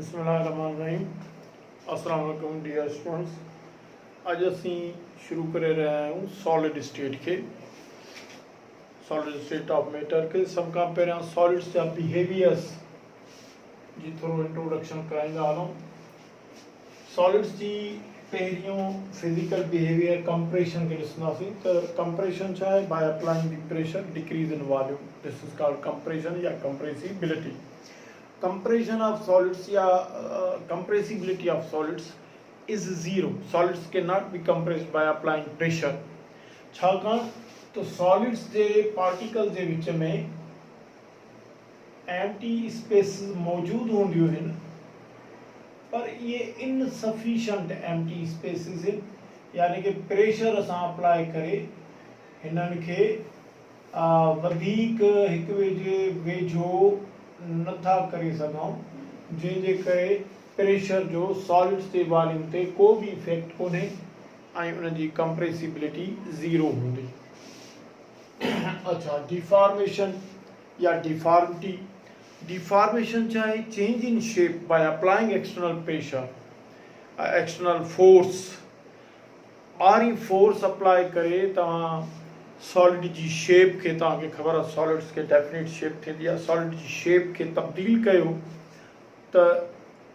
बिस्मिल्लाहिर्रहमानिर्रहीम। अस्सलाम वालेकुम डियर स्टूडेंट्स। अज असी शुरू करे रहे आहियूं सॉलिड स्टेट के सॉलिड स्टेट ऑफ मैटर के सब खां पहिरियां सॉलिड्स जा बिहेवियर्स जी थोरो इंट्रोडक्शन कराईंदा हलूं। सॉलिड्स जी पहिरियों फिजिकल बिहेवियर कंप्रेशन के ॾिसंदासीं त कंप्रेशन छा आहे? By applying the pressure decrease in volume, this is called compression या कंप्रेसिबिलिटी। Compression of solids या compressibility of solids is zero. Solids cannot be compressed by applying pressure. छाकाणि तो solids जे particles जे विच में empty spaces मौजूद हूंदियूं आहिनि, पर ये insufficient empty spaces आहिनि, यानी कि pressure असां अप्लाई करे हिननि खे वधीक हिक ॿिए जे वेझो नथा करे सघूं, जंहिंजे करे प्रेशर जो सॉलिड्स जे वॉल्यूम ते को बि इफेक्ट कोन्हे ऐं उन जी कंप्रेसिबिलिटी ज़ीरो हूंदी। अच्छा, डिफॉर्मेशन या डिफॉर्मिटी। डिफॉर्मेशन छा आहे? Change in shape by applying external pressure, external force. ॿाहिरीं फोर्स अप्लाई करे तव्हां सॉलिड जी शेप के, तव्हांखे ख़बर आहे सॉलिड्स के डेफिनेट शेप थींदी आहे, सॉलिड जी शेप के तब्दील कयो त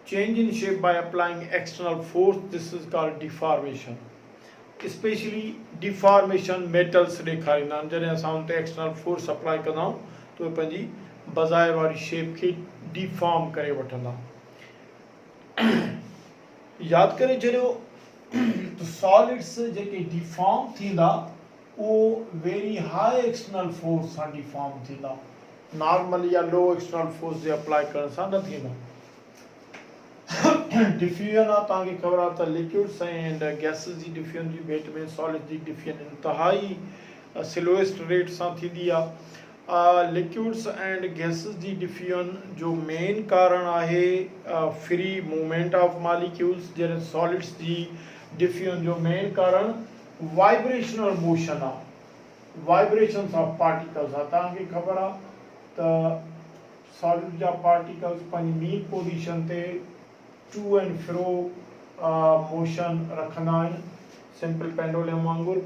change in shape by applying external force, this is called deformation. Specially deformation metals ॾेखारींदा आहिनि। जॾहिं असां उन ते एक्सटर्नल फोर्स अप्लाई कंदा आहियूं त उहे पंहिंजी बज़ाहिर वारी शेप खे डिफॉर्म करे वठंदा। यादि करे छॾियो त सॉलिड्स जेके डिफॉर्म थींदा वो वेरी हाई एक्सटर्नल फोर्स सां डिफॉर्म थींदा, नॉर्मल या लो एक्सटर्नल फोर्स जे अप्लाई करण सां न थींदा। डिफ्यूजन आहे, तव्हांखे ख़बर आहे त लिक्विड्स एंड गैसेस जी डिफ्यूजन जी भेट में सॉलिड जी डिफ्यूजन इंतहाई स्लोएस्ट रेट सां थींदी आहे। लिक्विड्स एंड गैसेस जी डिफ्यूजन जो मेन कारण आहे फ्री मूवमेंट ऑफ मॉलिक्यूल्स, जॾहिं सॉलिड्स जी डिफ्यूजन जो मेन कारण वाइब्रेशनल मोशन आहे, वाइब्रेशंस ऑफ पार्टिकल्स आहे। तव्हांखे ख़बर आहे त सॉलिड जा पार्टिकल्स पंहिंजी मीन पोजीशन ते टू एंड फ्रो मोशन रखंदा आहिनि, सिंपल पेंडुलम वांगुरु।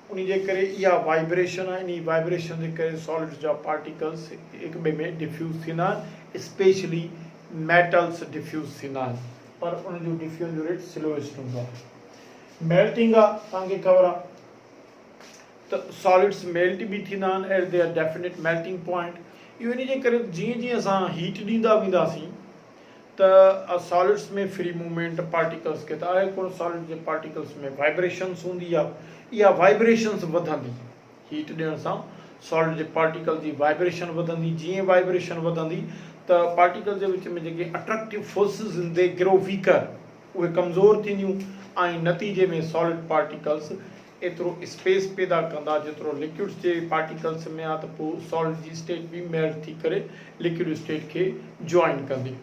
उन जे करे इहा वाइब्रेशन आहे, इन वाइब्रेशन जे करे सॉलिड्स जा पार्टिकल्स हिक ॿिए में डिफ्यूज़ थींदा आहिनि, स्पेशली मेटल्स डिफ्यूज़ थींदा आहिनि, पर उन जो डिफ्यूजन जो रेट स्लोएस्ट हूंदो आहे। मेल्टिंग आहे, तव्हांखे ख़बर आहे त सॉलिड्स मेल्ट बि थींदा आहिनि eight there definite melting point. इहो इन जे करे जीअं जीअं असां हीट ॾींदा वेंदासीं त सॉलिड्स में फ्री मूवमेंट पार्टिकल्स खे त आहे कोन, सॉलिड जे पार्टिकल्स में वाइब्रेशंस हूंदी आहे, इहा वाइब्रेशंस वधंदी। हीट ॾियण सां सॉलिड जे पार्टिकल जी वाइब्रेशन वधंदी। जीअं वाइब्रेशन वधंदी त पार्टिकल जे विच में जेके अट्रैक्टिव फोर्सिस इन दे ग्रो वीकर, उहे कमज़ोर थींदियूं ऐं नतीजे में सॉलिड पार्टिकल्स एतिरो स्पेस पैदा कंदा जेतिरो लिक्विड्स जे पार्टिकल्स में आहे, त पोइ सॉलिड जी स्टेट बि मेल्ट थी करे लिक्विड स्टेट खे जॉइन कंदी।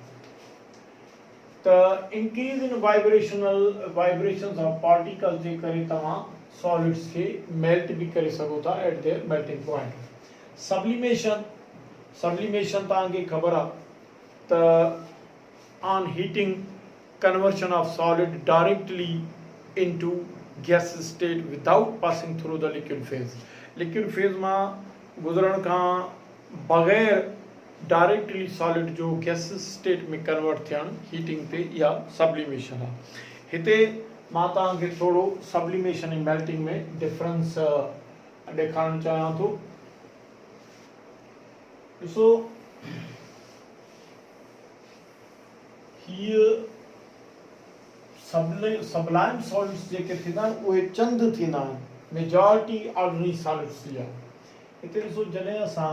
त increase in vibrations of particles जे करे तव्हां सॉलिड्स खे मेल्ट बि करे सघो था eight there melting point. Sublimation तव्हांखे ख़बर आहे त on heating conversion of solid directly into gaseous state without passing through the liquid phase. Liquid phase मां गुज़रण खां बग़ैर डायरेक्टली सॉलिड जो gaseous state में कन्वर्ट थियण हीटिंग ते या सब्लिमेशन आहे। हिते मां तव्हांखे थोरो सब्लिमेशन ऐं मेल्टिंग में डिफरेंस ॾेखारणु चाहियां थो। ॾिसो, हीअ सबलाइम सॉलिड्स जेके थींदा आहिनि उहे चंद थींदा आहिनि, मेजॉरिटी ऑर्डिनरी सॉलिड्स जी आहे। हिते ॾिसो, जॾहिं असां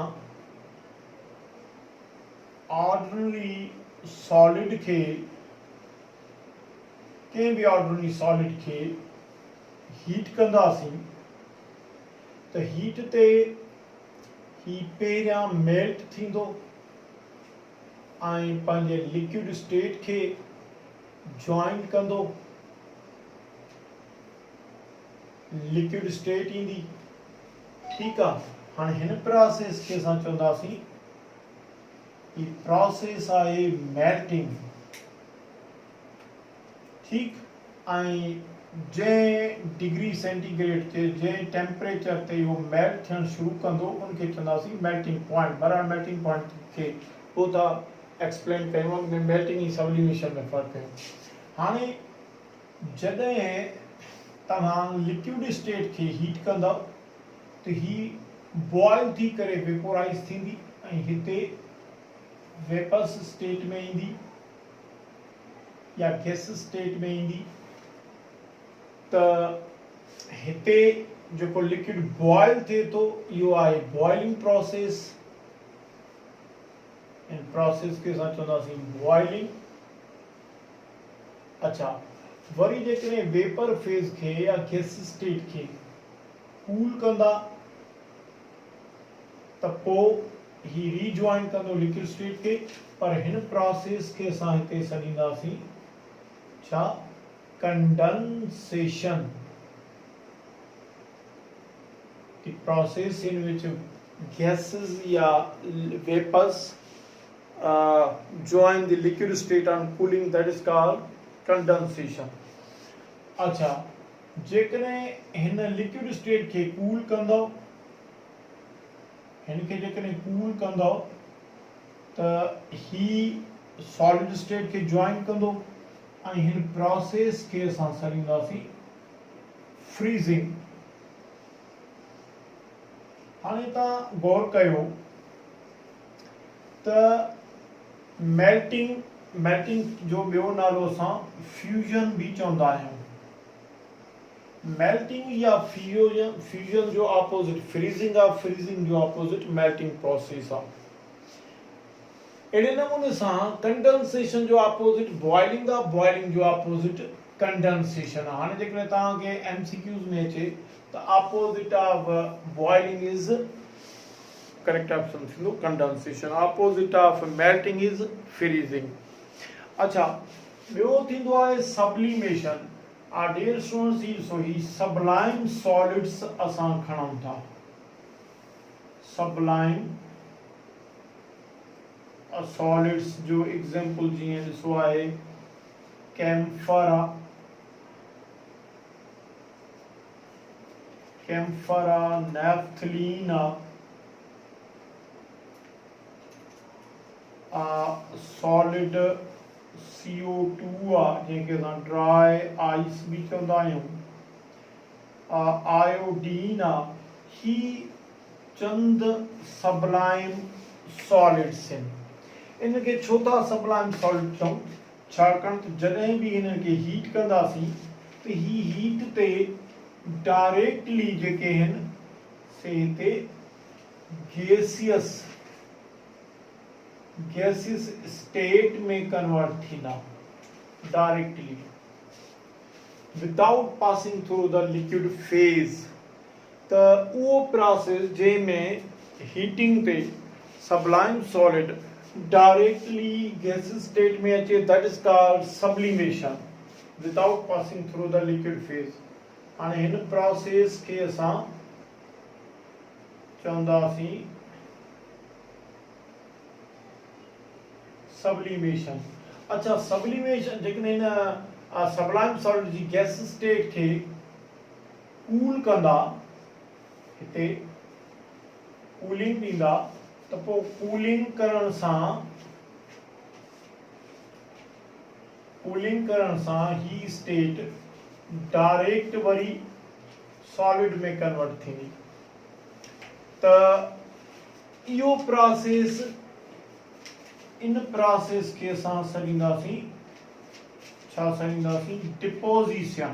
ऑर्डिनरी सॉलिड खे, कंहिं बि ऑर्डिनरी सॉलिड खे हीट कंदासीं त हीट ते ही पहिरियां मेल्ट थींदो ऐं पंहिंजे लिक्विड स्टेट खे जॉइन कंदो, लिक्विड स्टेट ईंदी। ठीकु आहे, हाणे हिन प्रोसेस खे असां चवंदासीं कि प्रोसेस आहे मेल्टिंग। ठीक ऐं जंहिं डिग्री सेंटीग्रेड ते जंहिं टेम्परेचर ते इहो मेल्ट थियणु शुरू कंदो उनखे चवंदासीं मेल्टिंग पॉइंट। बराबरि मेल्टिंग पॉइंट खे पोइ था एक्सप्लेन कयूं अॻिमें मेल्टिंग ऐं सब्लिमेशन में फ़र्क़ु कयूं। हाणे जॾहिं तव्हां लिक्विड स्टेट खे हीट कंदव त ही बॉयल थी करे वेपोराइज थींदी ऐं हिते वेपर्स स्टेट में ईंदी या गैस स्टेट में ईंदी। त हिते जेको लिक्विड बॉयल थिए थो इहो आहे बॉइलिंग प्रोसेस। इन प्रोसेस खे असां चवंदासीं बॉइलिंग। अच्छा, वरी जेकॾहिं वेपर फेज़ खे या गैस स्टेट खे कूल कंदा त पोइ ही रीजॉइन कंदो लिक्विड स्टेट खे, पर हिन प्रोसेस खे असां हिते सॾींदासीं छा? Condensation. The process in which gases या vapors join the liquid state on cooling, that is called condensation. अच्छा, जेकॾहिं हिन लिक्विड स्टेट खे कूल कंदव, हिनखे जेकॾहिं कूल कंदव त ही सॉलिड स्टेट खे जॉइन कंदो ऐं हिन प्रोसेस खे असां सॾींदासीं फ्रीज़िंग। हाणे तव्हां गौर कयो त मेल्टिंग जो ॿियो नालो असां फ्यूजन भी चवंदा आहियूं। मेल्टिंग या फ्यूजन जो ऑपोजिट फ्रीजिंग आहे, फ्रीजिंग जो ऑपोजिट मेल्टिंग प्रोसेस आहे। अहिड़े नमूने सां कंडेंसेशन जो ऑपोजिट बॉइलिंग आहे, बॉइलिंग जो ऑपोजिट कंडेंसेशन आहे। हाणे जेकॾहिं तव्हांखे MCQs में अचे त opposite of boiling is correct option थींदो condensation, opposite of melting is freezing. अच्छा, ॿियो थींदो आहे sublimation. Our dear students, so he sublime solids असां खणूं था। sublime solids जो एग्जांपल जीअं ॾिसो आहे कैम्फरा, नैफ्थलीन, सॉलिड CO2 जंहिंखे असां ड्राई आइस भी चवंदा आहियूं, आयोडीन। ही चंद सब्लाइम सॉलिड्स आहिनि। इनखे छो था सब्लाइम सॉलिड चऊं? छाकाणि त जॾहिं बि हिनखे हीट कंदासीं त ही हीट ते डायरेक्टली जेके आहिनि से हिते गैसियस स्टेट में कन्वर्ट थींदा directly without passing through the liquid phase. त उहो प्रोसेस जंहिंमें हीटिंग ते sublime solid directly gaseous state में अचे, that is called sublimation without passing through the liquid phase. हाणे हिन प्रोसेस खे असां चवंदासीं सब्लिमेशन। अच्छा, सब्लिमेशन जेकॾहिं हिन सब्लाइम सॉलिड जी गैस स्टेट खे कूल कंदा, हिते कूलिंग ॾींदा, त पोइ कूलिंग करण सां ही स्टेट डायरेक्ट वरी सॉलिड में कन्वर्ट थींदी। त इहो प्रोसेस, इन प्रोसेस के असां सॾींदासीं छा सॾींदासीं? डिपोजिशन।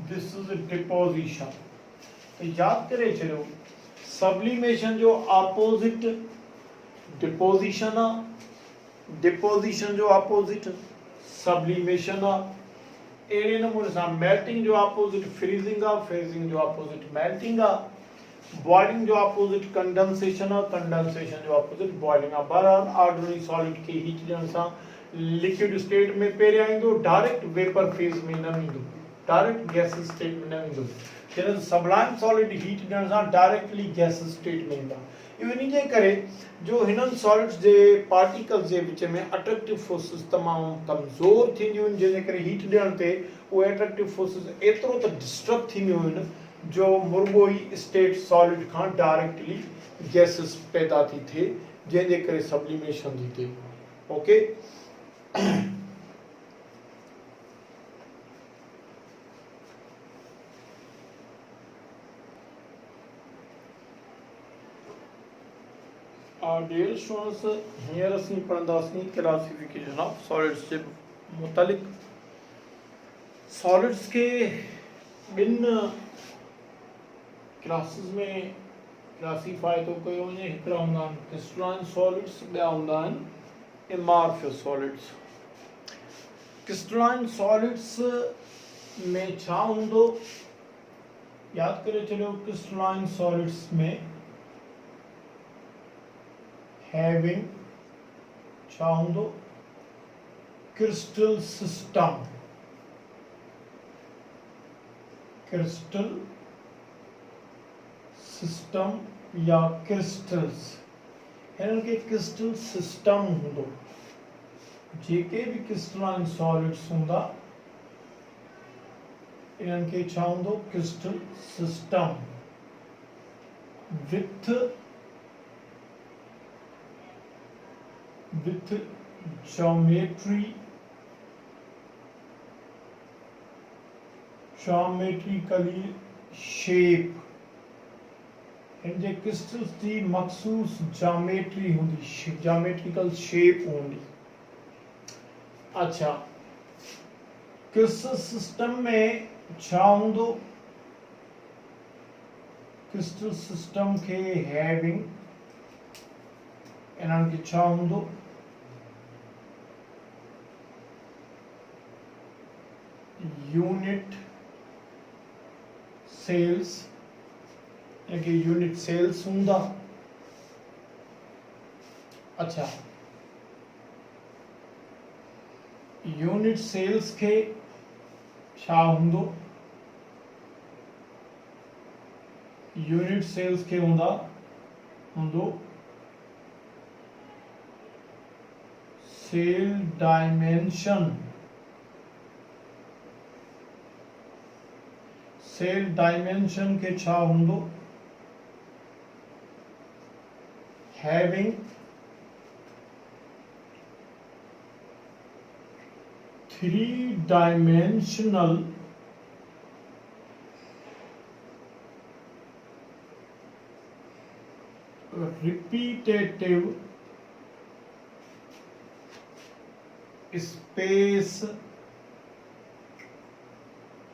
This is deposition. तो याद करे छॾियो, सब्लिमेशन जो ऑपोजिट डिपोजिशन आहे, डिपोजिशन जो ऑपोजिट सब्लिमेशन आहे। अहिड़े नमूने सां मेल्टिंग जो ऑपोजिट फ्रीजिंग आहे, फ्रीजिंग जो ऑपोजिट मेल्टिंग आहे, बॉइलिंग जो ऑपोजिट कंडेंसेशन आहे, कंडेंसेशन जो ऑपोजिट बॉइलिंग आहे। बहरहाल ऑर्डिनरी सॉलिड खे हीट ॾियण सां लिक्विड स्टेट में पहिरियां ईंदो, डायरेक्ट वेपर फेज में न ईंदो, डायरेक्ट गैस स्टेट में न ईंदो। हिन सबलाइम सॉलिड हीट ॾियण सां डायरेक्टली गैस स्टेट में ईंदा। इवन जे करे जो हिननि सॉलिड्स जे पार्टिकल्स जे विच में अट्रैक्टिव फोर्सिस तमामु कमज़ोर थींदियूं आहिनि, जंहिंजे करे हीट ॾियण ते उहे अट्रैक्टिव फोर्सिस एतिरो त डिस्टर्ब थींदियूं आहिनि जो मुर्गो ई स्टेट सॉलिड खां डायरेक्टली गैसिस पैदा थी थिए, जंहिंजे करे सब्लिमेशन थी थिए। ओके, डियर स्टूडेंट्स, हींअर असीं पढ़ंदासीं क्लासिफिकेशन ऑफ सॉलिड्स जे मुतालिक़। सॉलिड्स के ॿिनि क्लासिस में क्लासीफाई थो कयो वञे। हिकिड़ा हूंदा आहिनि क्रिस्टलाइन सॉलिड्स, ॿिया हूंदा आहिनि एमार्फियस सॉलिड्स। क्रिस्टलाइन सॉलिड्स में छा हूंदो, यादि करे छॾियो। क्रिस्टलाइन सॉलिड्स में हैविंग छा हूंदो, क्रिस्टल सिस्टम, क्रिस्टल सिस्टम या क्रिस्टल्स, हिननि खे क्रिस्टल सिस्टम हूंदो। जेके भी क्रिस्टलाइन सॉलिड्स हूंदा इन्हनि खे छा हूंदो, crystal system with geometrically shape। इन जे क्रिस्टल्स जी मखसूस ज्योमेट्री हूंदी, ज्योमेट्रिकल शेप हूंदी। अच्छा, क्रिस्टल सिस्टम में छा हूंदो, क्रिस्टल सिस्टम के हैविंग इन्हनि खे छा हूंदो, यूनिट सेल्स, इनके यूनिट सेल्स हूंदा। अच्छा, यूनिट सेल्स के छा हूंदो, यूनिट सेल्स के हूंदो सेल डायमेंशन। सेल डायमेंशन के छा हूंदो, having 3-dimensional repetitive space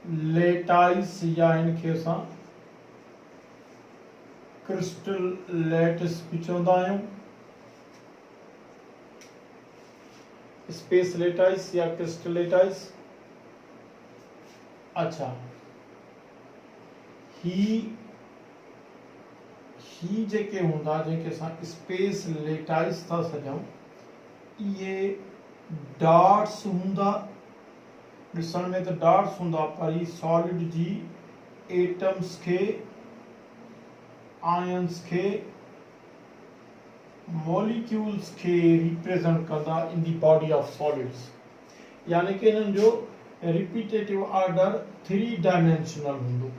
lattice, या इनके असां क्रिस्टल लैटिस भी चवंदा आहियूं, स्पेस लेटाइस या क्रिस्टल लेटाइस। अच्छा, ही जेके हूंदा, जेके असां स्पेस लेटाइस था सॾूं, इहे डॉट्स हूंदा। ॾिसण में त डॉट्स हूंदा, पर ही सॉलिड जी एटम्स के, आयन्स के, मॉलिक्यूल्स के रिप्रेजेंट कंदा इन दी बॉडी ऑफ सॉलिड्स। यानी कि इन्हनि जो रिपीटेटिव ऑर्डर 3-dimensional हूंदो।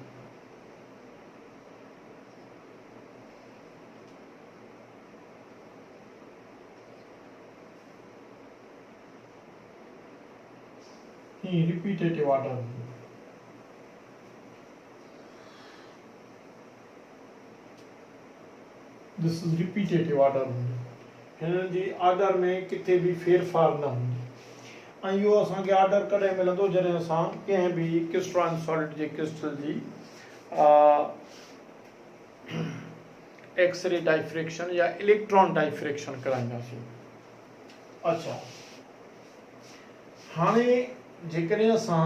रिपीटेटिव ऑर्डर हूंदो। दिस इज रिपीटेटिव ऑर्डर हूंदो। हिननि जी ऑर्डर में किथे भी फेरफार न हूंदी। ऐं इहो असांखे ऑर्डर कॾहिं मिलंदो, जॾहिं असां कंहिं भी क्रिस्टलाइन सॉलिड जे क्रिस्टल जी एक्सरे डाइफ्रेक्शन या इलेक्ट्रॉन डाइफ्रेक्शन कराईंदासीं। अच्छा, हाणे जेकॾहिं असां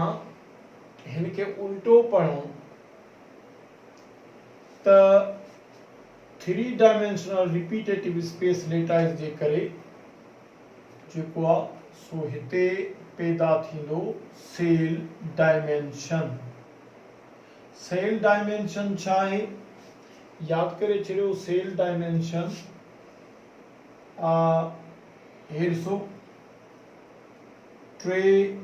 हिन खे उल्टो पढ़ूं त 3-dimensional रिपीटेटिव स्पेस लेटाइस जे करे जेको आहे सो हिते पैदा थींदो सेल डायमेंशन। सेल डायमेंशन छा है, याद करे छो सेल डायमेंशन हिरसो ट्रे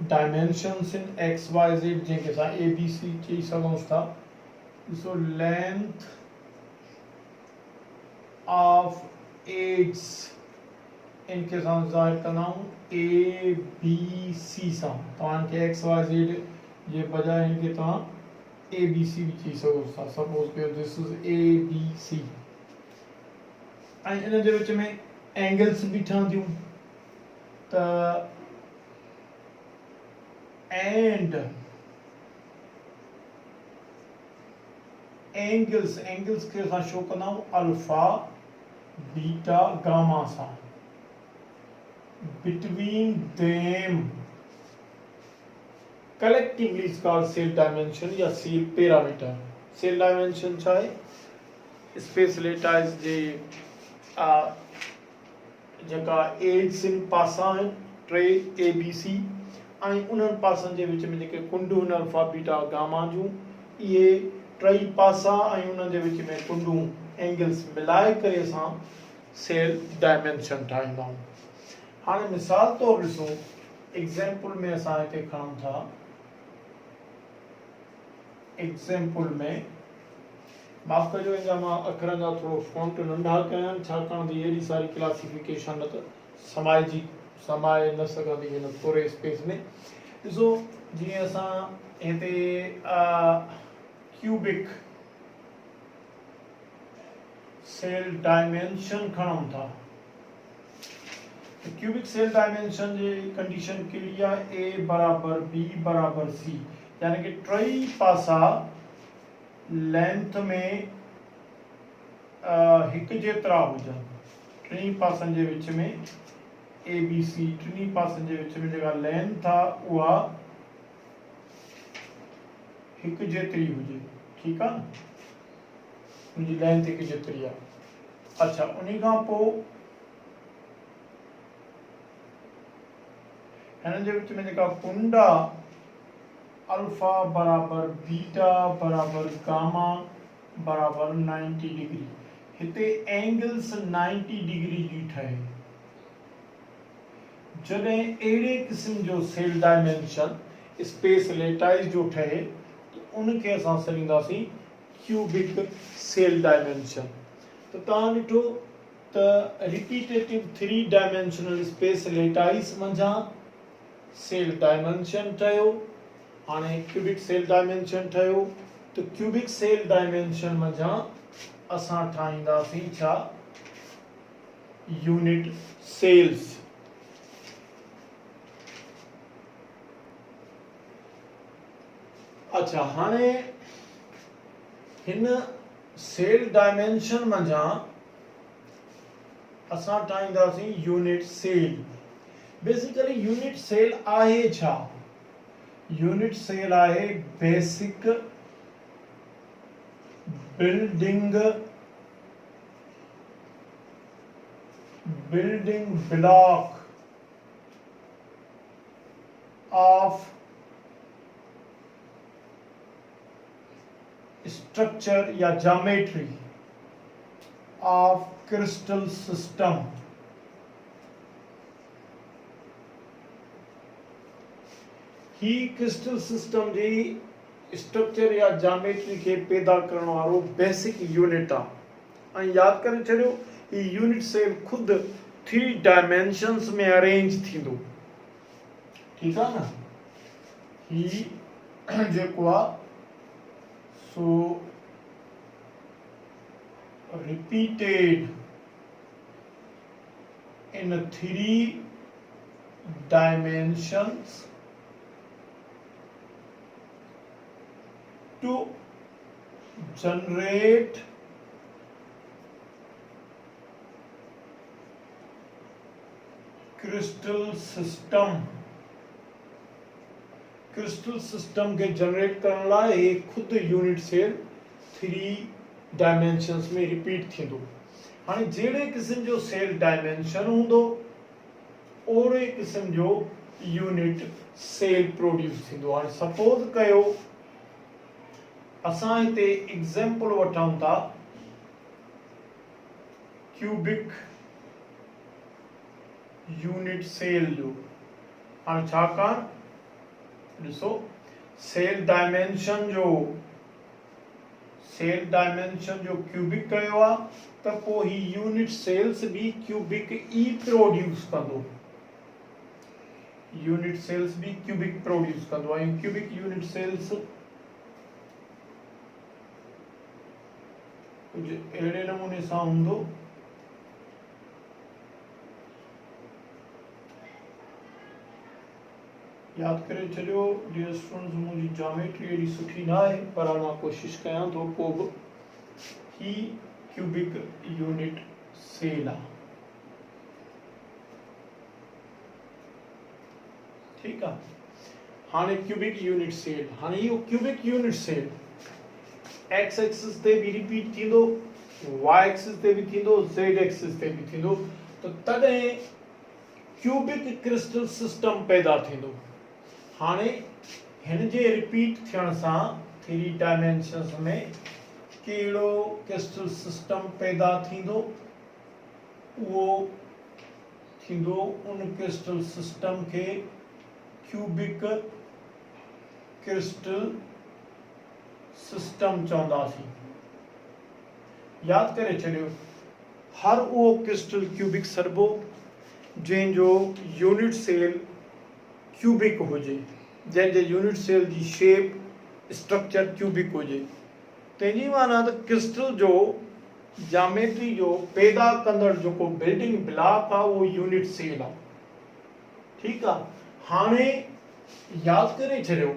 डायमेंशंस इन एक्स वाई जेड जैसे सा ए बी सी चई सघूं था। सो लेंथ ऑफ एड्स इनके साथ ज़ाहिर करना ए बी सी सा तव्हांखे एक्स वाई जेड जे बजाय इनके तव्हां ए बी सी भी चई सघो था। सपोज कयो this is A B C ऐं इन जे विच में एंगल्स भी ठहंदियूं त एंड एंगल्स के असां शो कंदा आहियूं अल्फा बीटा गामा सां। Between them collectively is called cell dimension या सेल पैरामीटर। सेल डायमेंशन छा है, स्पेस लेटाइज जे जेका एड्स इन पासा आहिनि टे ए बी सी ऐं उन्हनि पासनि जे विच में जेके कुंडूं आहिनि अल्फा बीटा गामा जूं, इहे टई पासा ऐं उन्हनि जे विच में कुंडूं एंगल्स मिलाए करे असां सेल डायमेंशन ठाहींदा आहियूं। हाणे मिसाल तौरु ॾिसो, एग्जाम्पल में असां हिते खणूं था, एग्जाम्पल में माफ़ कजो हिन जा मां अखरनि जा थोरो फॉन्ट नंढा कया आहिनि छाकाणि त अहिड़ी सारी क्लासिफिकेशन न त समाए न सघंदी हिन थोरे स्पेस में। ॾिसो जीअं असां हिते क्यूबिक सेल डायमेंशन खणूं था, क्यूबिक सेल डायमेंशन जी कंडीशन कहिड़ी आहे, ए बराबर बी बराबर सी, यानी कि टई पासा लेंथ में हिकु जेतिरा हुजनि, टिनी पासनि जे विच में ए बी सी टिनी पासनि जे विच में जेका लेंथ आहे उहा हिकु जेतिरी हुजे, ठीकु आहे न, उनजी लेंथ हिकु जेतिरी आहे। अच्छा, उन खां पोइ हिननि जे विच में जेका कुंड आहे अल्फा बराबर बीटा बराबर गामा बराबर 90 डिग्री, हिते एंगल्स 90 डिग्री जी ठहे। जॾहिं अहिड़े क़िस्म जो सेल डायमेंशन स्पेस लेटाइज जो ठहे तो उनखे असां सॾींदासीं क्यूबिक सेल डायमेंशन। त तव्हां ॾिठो त रिपीटेटिव 3 डायमेंशनल स्पेस लेटाइज मंझां सेल डायमेंशन ठहियो, हाणे क्यूबिक सेल डायमेंशन ठहियो, तो क्यूबिक सेल डायमेंशन मंझां असां ठाहींदासीं छा, यूनिट सेल्स। अच्छा, हाणे हिन सेल डायमेंशन मंझां असां ठाहींदासीं unit cell. Basically unit cell आहे छा, यूनिट सेल आहे basic building block of structure या ज्योमेट्री ऑफ क्रिस्टल सिस्टम। ही क्रिस्टल सिस्टम जी स्ट्रक्चर या ज्योमेट्री के पैदा करण वारो बेसिक यूनिट आहे। ऐं यादि करे छॾियो, ही यूनिट सेल खुद 3 डायमेंशंस में अरेंज थींदो, ठीकु आहे न। ही जेको आहे सो repeated in 3 dimensions to generate crystal system। Crystal system के जनरेट करण लाइ हे खुद यूनिट सेल 3 डायमेंशंस में रिपीट थींदो। हाणे जहिड़े क़िस्म जो सेल डायमेंशन हूंदो ओड़े क़िस्म जो यूनिट सेल प्रोड्यूस थींदो। हाणे सपोज कयो असां हिते एग्जाम्पल वठूं था क्यूबिक यूनिट सेल जो। हाणे छाकाणि ॾिसो सेल डायमेंशन जो क्यूबिक कयो आहे त पोइ ही यूनिट सेल्स भी क्यूबिक ई प्रोड्यूस कंदो। यूनिट सेल्स भी क्यूबिक प्रोड्यूस कंदो ऐं क्यूबिक यूनिट सेल्स कुछ अहिड़े नमूने सां हूंदो याद करे छॾियो डियर स्टूडेंट्स, मुंहिंजी ज्योमेट्री एॾी सुठी न आहे पर मां कोशिश कयां थो को बि ही क्यूबिक यूनिट सेल आहे। ठीक आहे। हाणे क्यूबिक यूनिट सेल, हाणे इहो cubic unit cell X axis ते भी रिपीट थींदो, वाई एक्सिस ते भी थींदो, जेड एक्सिस ते भी थींदो, तो तॾहिं क्यूबिक क्रिस्टल सिस्टम पैदा थींदो। हाणे हिन जे रिपीट थियण सां 3 डायमेंशंस में कहिड़ो क्रिस्टल सिस्टम पैदा थींदो, उहो थींदो उन क्रिस्टल सिस्टम खे क्यूबिक क्रिस्टल सिस्टम चवंदासीं। याद करे छॾियो हर उहो क्रिस्टल क्यूबिक सरबो जंहिंजो यूनिट सेल क्यूबिक हुजे, जंहिंजे यूनिट सेल जी शेप स्ट्रक्चर क्यूबिक हुजे। तंहिंजी माना त क्रिस्टल जो ज्योमेट्री जो पैदा कंदड़ जेको बिल्डिंग ब्लॉक आहे उहो यूनिट सेल आहे। ठीक आहे। हाणे याद करे छॾियो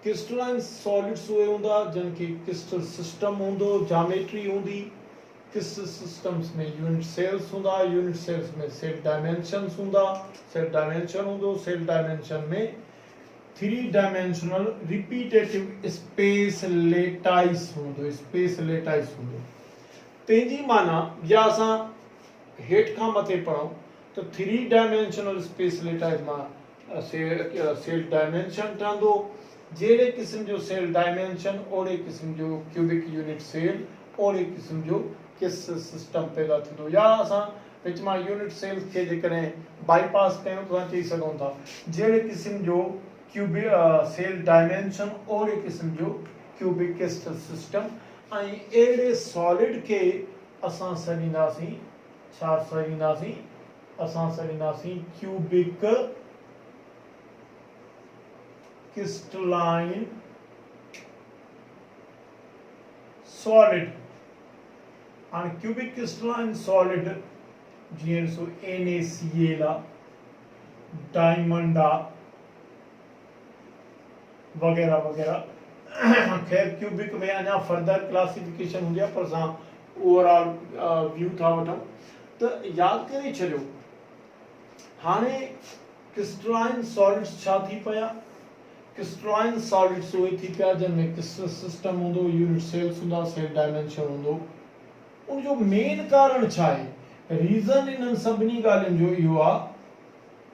क्रिस्टलाइन सॉलिड्स उहे हूंदा जिनखे क्रिस्टल सिस्टम हूंदो, ज्योमेट्री हूंदी, क्रिस्टल सिस्टम्स में यूनिट सेल्स हूंदा, यूनिट सेल्स में सेल डायमेंशंस हूंदा, सेल डायमेंशन हूंदो, सेल डायमेंशन में 3 डायमेंशनल रिपीटेटिव स्पेस लेटाइस हूंदो, स्पेस लेटाइस हूंदो। तंहिंजी माना या असां हेठि खां मथे पढ़ूं तो 3 डायमेंशनल स्पेस लेटाइस मां सेल डायमेंशन ठहंदो। जहिड़े क़िस्म जो सेल डायमेंशन ओड़े क़िस्म जो क्यूबिक यूनिट सेल, ओड़े क़िस्म जो क्रिस्टल सिस्टम पैदा थींदो। या असां विच मां यूनिट सेल खे जेकॾहिं बाईपास कयूं त असां चई सघूं था जहिड़े क़िस्म जो क्यूबिक सेल डायमेंशन ओड़े क़िस्म जो क्यूबिक क्रिस्टल सिस्टम। ऐं अहिड़े सॉलिड खे असां सॾींदासीं, छा सॾींदासीं, असां सॾींदासीं क्यूबिक क्रिस्टलाइन सॉलिड। हाणे क्यूबिक क्रिस्टलाइन सॉलिड जीअं ॾिसो NaCl आहे, डायमंड आहे वग़ैरह वग़ैरह। खैर क्यूबिक में अञा फर्दर क्लासिफिकेशन हूंदी आहे पर असां ओवरऑल व्यू था वठूं। त यादि करे छॾियो हाणे क्रिस्टलाइन सॉलिड्स छा थी पिया, क्रिस्टलाइन सॉलिड्स उहे थी पिया जिनमें क्रिस्टल सिस्टम हूंदो, यूनिट सेल्स हूंदा, सेल डायमेंशन हूंदो। उनजो मेन कारण छा आहे, रीज़न इन्हनि सभिनी ॻाल्हियुनि जो इहो आहे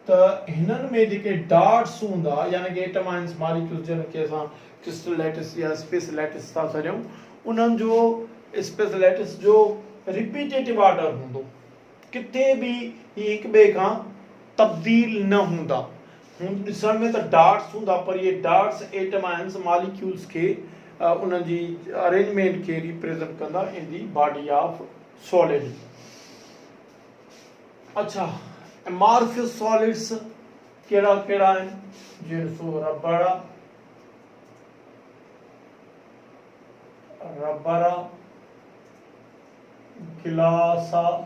त हिननि में जेके डाट्स हूंदा यानी कि एटम आयंस मॉलिक्यूल्स जिनखे असां क्रिस्टल लैटिस या स्पेस लैटिस था सॾियूं, उन्हनि जो स्पेस लैटिस जो रिपीटेटिव ऑर्डर हूंदो, किथे भी हिक ॿिए खां तब्दील न हूंदा। ॾिसण में त डाट्स हूंदा पर ये डाट्स एटम आयंस मॉलिक्यूल्स के उन्हनि जी अरेंजमेंट के रिप्रेजेंट कंदा इन दी बॉडी ऑफ सॉलिड। अच्छा, एमॉर्फियस सॉलिड्स कहिड़ा कहिड़ा आहिनि, जीअं ॾिसो रबर आहे, गिलास आहे,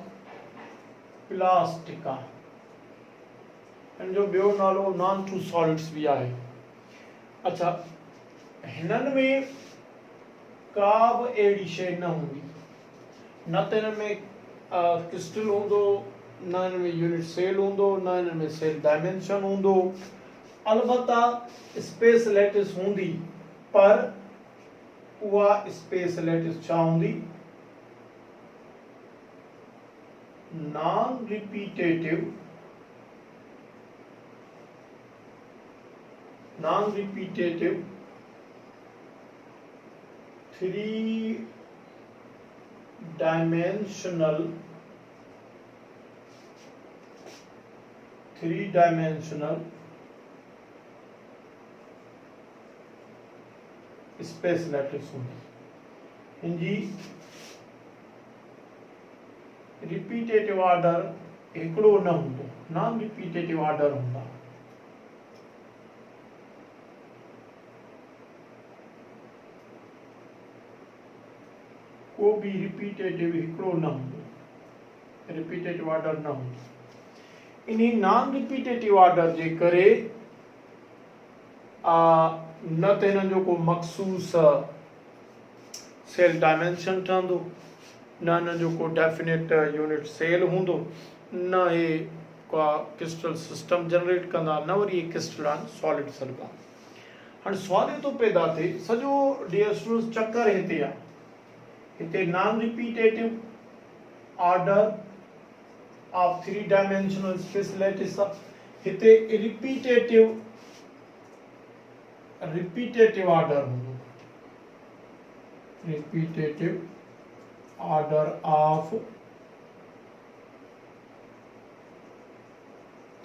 प्लास्टिक आहे। हिन जो ॿियो नालो नॉन ट्रू सॉलिड्स भी आहे। अच्छा, हिननि में का बि अहिड़ी शइ न हूंदी, न त हिन में क्रिस्टल हूंदो, न हिन में यूनिट सेल हूंदो, न हिन में सेल डायमेंशन हूंदो। अलबत्ता स्पेस लैटिस हूंदी पर उहा स्पेस लैटिस छा हूंदी, non repetitive three dimensional space lattice हूंदी इन जी रिपीटेटिव ऑर्डर हिकिड़ो न हूंदो, नॉन रिपीटेटिव ऑर्डर हूंदा। को भी रिपीटेटिव हिकिड़ो न हूंदो, रिपीटेटिव ऑर्डर न हूंदो। इन्ही नॉन रिपीटेटिव ऑर्डर जे करे न त हिननि जो को मखसूस सेल डायमेंशन ठहंदो, न हिननि जो को डेफिनेट यूनिट सेल हूंदो, न हे का क्रिस्टल सिस्टम जनरेट कंदा, न वरी हे क्रिस्टलाइन सॉलिड सघंदा। हाणे सुवाल थो पैदा थिए, सॼो डियर स्टूडेंट्स चक्कर हिते आहे, हिते non repetitive order of three dimensional space lattice आहे, हिते रिपीटेटिव ऑर्डर हूंदो, repetitive order of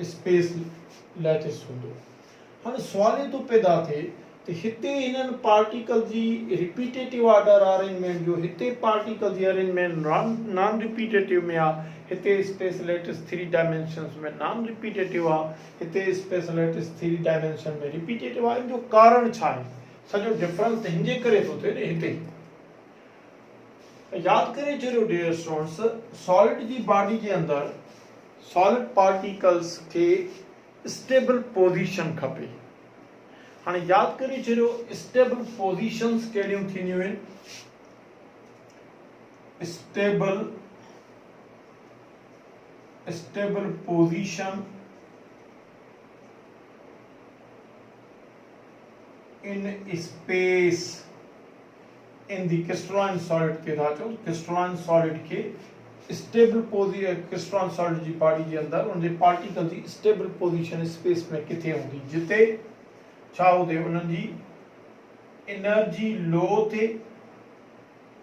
space lattice हूंदो। हाणे सुवाल थो पैदा थिए त हिते हिननि पार्टिकल जी रिपीटेटिव ऑर्डर अरेंजमेंट जो, हिते पार्टिकल जी अरेंजमेंट नॉन रिपीटेटिव में आहे, हिते स्पेस लैटिस थ्री डायमेंशंस में नॉन रिपीटेटिव आहे, हिते स्पेस लैटिस थ्री डायमेंशन में रिपीटेटिव आहे। इन जो कारण छा आहे? सॼो डिफरेंस हिन जे करे थो थिए न। हिते यादि करे छॾियो डियर स्टूडेंट्स, सॉलिड जी बॉडी जे अंदरि सॉलिड पार्टिकल्स खे स्टेबल पोजीशन खपे। हाणे यादि करे छॾियो स्टेबल पोजीशंस कहिड़ियूं थींदियूं आहिनि? Stable position in space in the crystalline solid के था चो, क्रिस्टलाइन सॉलिड के स्टेबल पोजीशन, क्रिस्टलाइन सॉलिड जी बॉडी जे अंदरि उन जे पार्टिकल जी स्टेबल पोजीशन स्पेस में किथे हूंदी, जिते छा हुजे उन्हनि जी एनर्जी लो थे,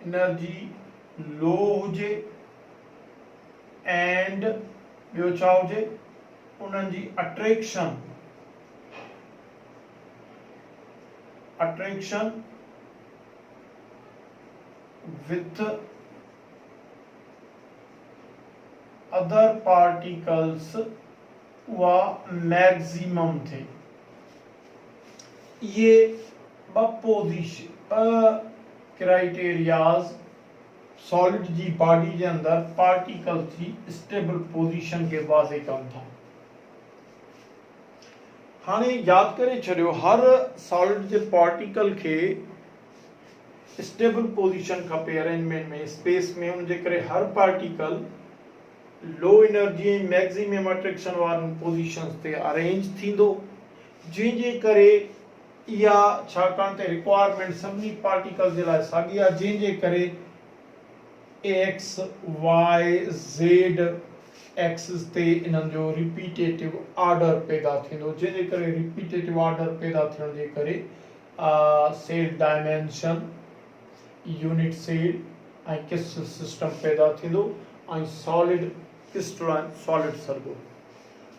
एनर्जी लो हुजे, एंड ॿियो छा हुजे उन्हनि जी अट्रैक्शन विथ अदर पार्टिकल्स उहा मैक्सिमम थे। ये क्राइटेरियाज सॉलिड जी बॉडी जे अंदर पार्टिकल जी स्टेबल पोजीशन के वाज़े कनि था। हाणे यादि करे छॾियो, हर सॉलिड जे पार्टिकल के स्टेबल पोजीशन खपे अरेंजमेंट में स्पेस में, उन जे करे हर particle low energy maximum attraction वारनि पोजीशंस ते अरेंज थींदो, जंहिंजे करे इहा छाकाणि त रिक्वायरमेंट सभिनी पार्टिकल जे लाइ साॻी आहे, जंहिंजे करे एक्स वाई ज़ेड एक्सिस ते इन्हनि जो रिपीटेटिव ऑर्डर पैदा थींदो, जंहिंजे करे रिपीटेटिव ऑर्डर पैदा थियण जे करे सेल डायमेंशन, यूनिट सेल ऐं क्रिस्टल सिस्टम पैदा थींदो ऐं सॉलिड क्रिस्टलाइन सॉलिड सर्गो।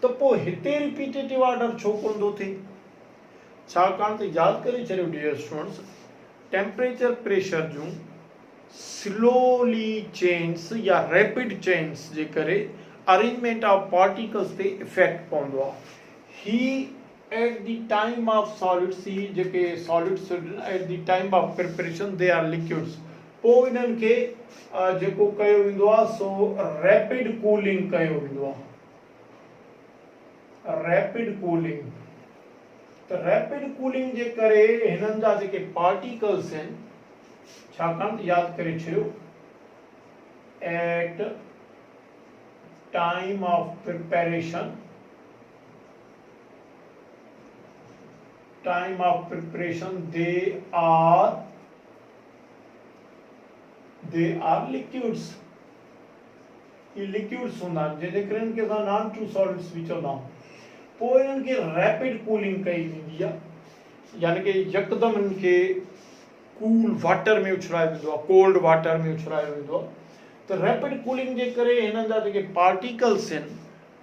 त पोइ हिते रिपीटेटिव ऑर्डर छो कोन थो थिए? छाकाणि त यादि करे छॾियो डियर स्टूडेंट्स, टेम्परेचर प्रेशर जूं स्लोली चेंज या रैपिड चेंज जे करे अरेंजमेंट ऑफ पार्टिकल्स ते इफेक्ट पवंदो आहे। ही at the time of solids, ही जेके solids at the time of preparation they are liquids, पोइ इन्हनि खे जेको कयो वेंदो आहे सो रैपिड कूलिंग कयो वेंदो आहे, रैपिड कूलिंग। त रैपिड कूलिंग जे करे हिननि जा जेके पार्टिकल्स आहिनि, छाकाणि यादि करे छॾियो at time of preparation, they are liquids. ये लिक्विड्स हूंदा आहिनि, जंहिंजे करे इन्हनि खे असां नॉन ट्रू सॉलिड्स बि चवंदा आहियूं। पोइ इन्हनि खे रैपिड कूलिंग कई वेंदी आहे, यानी कि यकदमि इन्हनि खे कूल वाटर में उछलायो वेंदो आहे, कोल्ड वाटर में उछलायो वेंदो आहे। त रैपिड कूलिंग जे करे हिननि जा जेके पार्टिकल्स आहिनि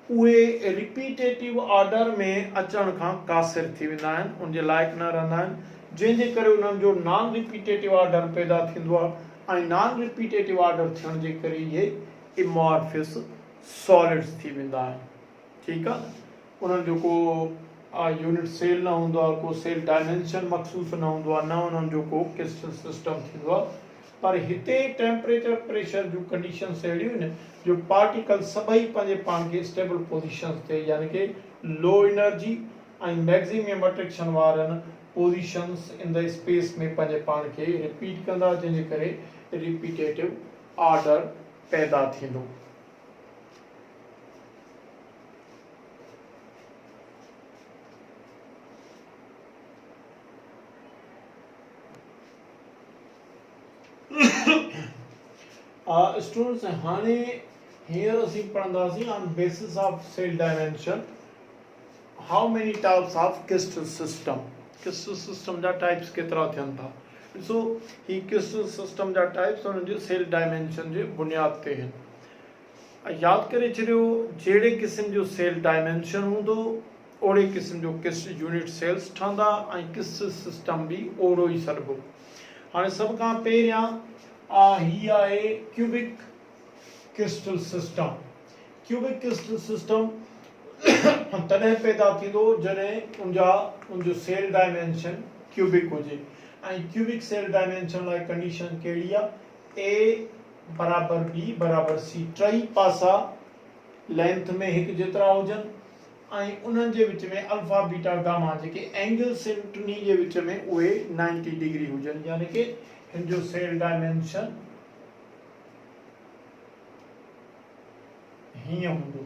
उहे रिपीटेटिव ऑर्डर में अचण खां कासिर थी वेंदा आहिनि, उनजे लाइक़ न रहंदा आहिनि, जंहिंजे करे उन्हनि जो नॉन रिपीटेटिव ऑर्डर पैदा थींदो आहे ऐं नॉन रिपीटेटिव ऑर्डर थियण जे करे इहे इमॉर्फिस सॉलिड्स थी वेंदा आहिनि। ठीकु आहे, उन्हनि जो को यूनिट सेल न हूंदो आहे, को सेल डायमेंशन मखसूस न हूंदो आहे, न उन्हनि जो को क्रिस्टल सिस्टम थींदो आहे। पर हिते टेम्परेचर प्रेशर जूं कंडीशन्स अहिड़ियूं आहिनि जो पार्टिकल सभई पंहिंजे पाण खे स्टेबल पोज़ीशन्स ते यानी कि लो एनर्जी ऐं मैक्सिमम अट्रैक्शन वारनि पोज़ीशन्स इन द स्पेस में पंहिंजे पाण खे रिपीट कंदा, जंहिंजे करे रिपीटेटिव ऑर्डर पैदा थींदो। स्टूडेंट्स हाणे हींअर असीं पढ़ंदासीं on basis of cell dimension how many types of crystal system. Crystal system जा टाइप्स केतिरा थियनि था। ॾिसो ही क्रिस्टल सिस्टम जा टाइप्स उन्हनि जे सेल डायमेंशन जे बुनियाद ते आहिनि। यादि करे छॾियो जहिड़े क़िस्म जो सेल डायमेंशन हूंदो ओड़े क़िस्म जो क्रिस्टल यूनिट सेल्स ठहंदा ऐं क्रिस्टल सिस्टम बि ओड़ो ई सॾिबो। हाणे सभ खां पहिरियां ही आहे cubic crystal system. Cubic crystal system तॾहिं पैदा थींदो जॾहिं उनजो सेल डायमेंशन क्यूबिक हुजे ऐं क्यूबिक सेल डायमेंशन लाइ कंडीशन कहिड़ी आहे, ए बराबर बी बराबर सी, टई पासा लेंथ में हिकु जेतिरा हुजनि ऐं उन्हनि जे विच में अल्फा बीटा गामा जेके एंगल्स आहिनि टिनी जे विच में उहे 90 डिग्री हुजनि, यानी कि हिन जो सेल डायमेंशन हीअं हूंदो।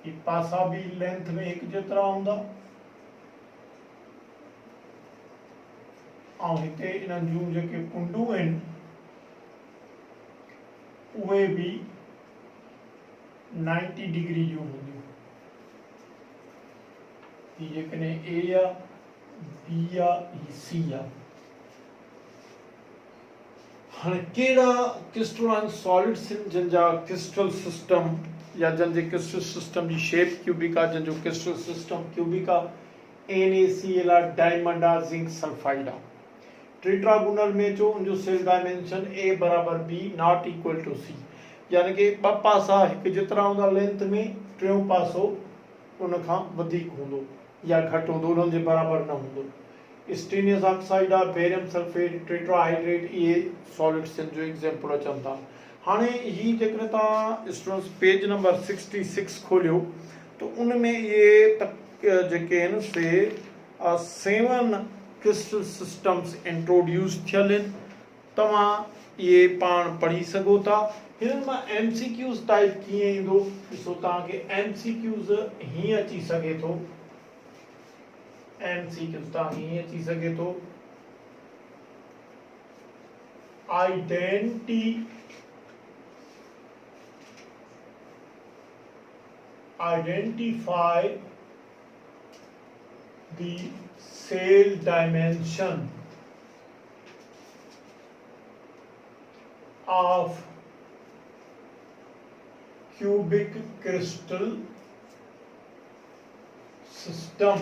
ये पासा भी लेंथ में एक जेतिरा हूंदा ऐं हिते इन्हनि जूं जेके कुंडूं आहिनि उहे भी 90 डिग्री जूं हूंदियूं। ही जेकॾहिं ए आहे, बी आहे, ही सी आहे। हाणे कहिड़ा क्रिस्टल आहिनि सॉलिड्स आहिनि जिन जा क्रिस्टल सिस्टम या जिन जे क्रिस्टल सिस्टम जी शेप क्यूबिक आहे, जिन जो क्रिस्टल सिस्टम क्यूबिक आहे। NaCl आहे, डायमंड आहे, जिंक सल्फाइड आहे। टेट्रागोनल में जो उनजो सेल डायमेंशन A बराबर B not equal to C, यानी कि ॿ पासा हिकु जेतिरा हूंदा लेंथ में, टियों पासो उन खां वधीक हूंदो या घटि हूंदो, उन्हनि जे बराबर न हूंदो। स्टेनियस ऑक्साइड आहे, बेरियम सल्फेट, टेट्राहाइड्रेट, इहे सॉलिड्स जो एग्जाम्पल अचनि था। हाणे ही जेकॾहिं तव्हां स्टूडेंट्स पेज नंबर 66 खोलियो तो उनमें ये जेके आहिनि से 7 क्रिस्टल सिस्टम्स इंट्रोड्यूस थियल आहिनि। तव्हां ये पाण पढ़ी सघो था। हिननि मां MCQs टाइप कीअं ईंदो, ॾिसो तव्हांखे MCQs हीअं अची सघे थो। MCQs तव्हांखे हीअं अची सघे थो, identify the cell dimension of cubic crystal system।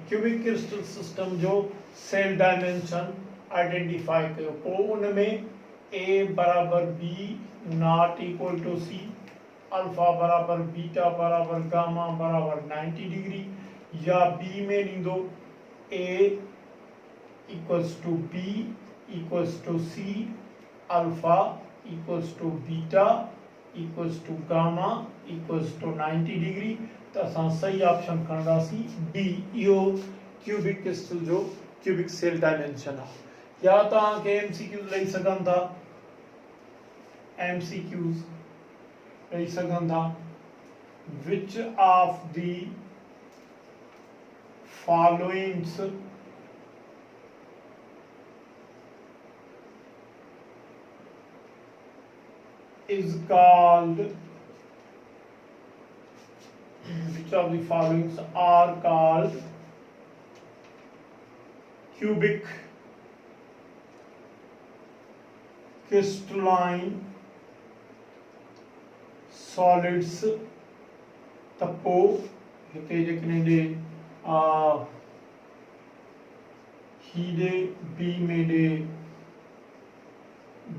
Cubic crystal system जो सेल डायमेंशन आइडेंटिफाई कयो, पोइ उनमें A बराबर B not equal to C, alpha बराबर बीटा बराबर गामा बराबर 90 डिग्री, या B में ॾींदो A equals to B equals to C, alpha equals to beta equals to gamma equals to 90 degree. त असां सही ऑप्शन खणंदासीं D, इहो क्यूबिक क्रिस्टल जो क्यूबिक सेल डायमेंशन आहे। या तव्हांखे MCQs ॾेई सघनि था, MCQs ॾेई सघनि था, which of the following is called, which of the following are called cubic, crystalline solids त पोइ हिते जेकॾहिं ॾे ही ॾे बी में ॾे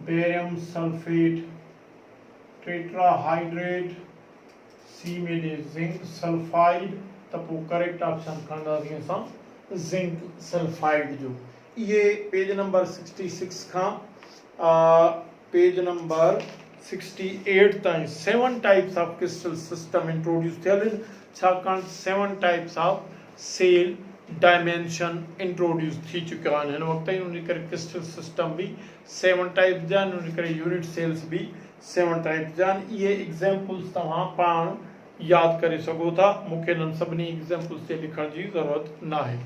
बेरियम सल्फेट टेट्राहाइड्रेट, सी में ॾे जिंक सल्फाइड त पोइ करेक्ट ऑप्शन खणंदासीं असां जिंक सल्फाइड जो। ये पेज नंबर 66 खां पेज नंबर 68 ताईं 7 types of crystal system introduce थियल आहिनि, छाकाणि 7 types of cell dimension introduce थी चुकिया आहिनि हिन वक़्त ई। उन करे क्रिस्टल सिस्टम भी 7 टाइप्स जा आहिनि, उन करे यूनिट सेल्स भी 7 टाइप्स जा आहिनि। इहे एग्जाम्पल्स तव्हां पाण यादि करे सघो था, मूंखे इन्हनि सभिनी एग्जाम्पल्स ते लिखण जी ज़रूरत न आहे।